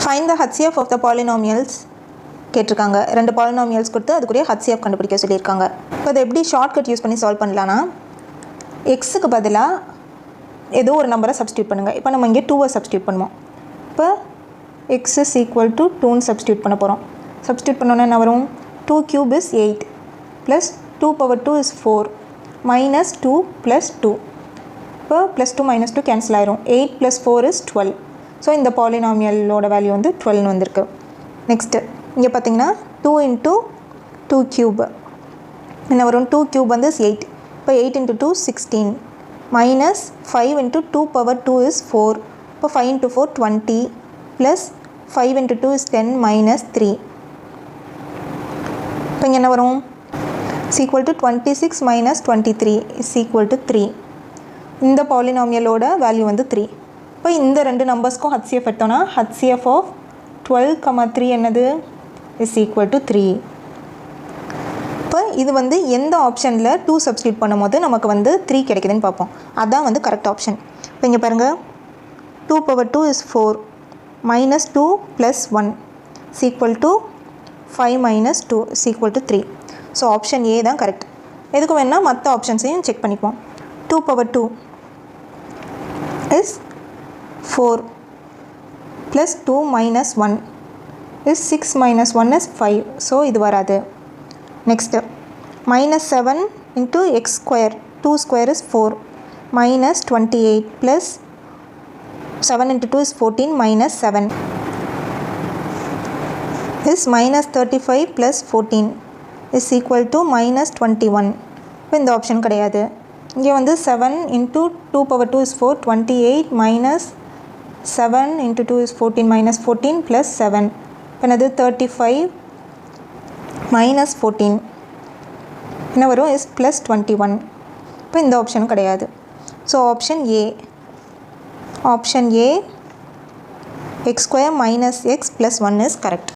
Find the HCF of the polynomials கேட்டிருக்காங்க. ரெண்டு polynomials கொடுத்து அதுக்குரிய HCF கண்டுபிடிக்க சொல்லியிருக்காங்க. இப்போ அதை எப்படி ஷார்ட்கட் யூஸ் பண்ணி சால்வ் பண்ணலான்னா, எக்ஸுக்கு பதிலாக ஏதோ ஒரு நம்பரை சப்ஸ்டியூட் பண்ணுங்கள். இப்போ நம்ம இங்கே 2 சப்ஸ்டியூட் பண்ணுவோம். இப்போ x is equal to 2 substitute பண்ண போகிறோம். சப்ஸ்டியூட் பண்ணோன்னா என்ன வரும்? 2 cube is 8 plus 2 power 2 is 4 minus 2 plus 2. இப்போ plus 2 minus 2 கேன்சல் ஆயிரும். 8 plus 4 is 12. ஸோ இந்த பாலினாமியலோட வேல்யூ வந்து 12 வந்திருக்கு. நெக்ஸ்ட்டு இங்கே பார்த்தீங்கன்னா 2 into 2 cube என்ன வரும்? 2 cube வந்து 8. இப்போ 8 into 2 16 minus 5 into 2 power 2 is 4. இப்போ 5 into 4 20 plus 5 into 2 is 10 minus 3. இப்போ இங்கே என்ன வரும்? is equal to 26 minus 23 is equal to 3. இந்த பாலினாமியலோட வேல்யூ வந்து 3. இப்போ இந்த ரெண்டு நம்பர்ஸ்க்கும் HCF எடுத்தோன்னா HCF of 12, 3 என்னது? is equal to 3. இப்போ இது வந்து எந்த ஆப்ஷனில் 2 சப்ஸ்டியூட் பண்ணும்போது நமக்கு வந்து 3 கிடைக்குதுன்னு பார்ப்போம். அதுதான் வந்து கரெக்ட் ஆப்ஷன். இப்போ இங்கே பாருங்கள், 2 power 2 is 4 minus 2 plus 1 is equal to 5 minus 2 is equal to 3. So option A தான் கரெக்ட். எதுக்கு வேணால் மற்ற ஆப்ஷன்ஸையும் செக் பண்ணிப்போம். 2 power 2 is 4 plus 2 minus 1 is 6 minus 1 is 5. So இது வராது. Next minus 7 into x square, 2 square is 4 minus 28 plus 7 into 2 is 14 minus 7 is minus 35 plus 14 is equal to minus 21. இப்போ இந்த option கிடையாது. இங்கே வந்து 7 into 2 power 2 is 4, 28 minus 7 into 2 is 14 minus 14 plus 7. என்னது? 35 minus 14 என்ன வரும்? is plus 21. இப்போ இந்த ஆப்ஷன் கிடையாது. So option A, option A x square minus x plus 1 is correct.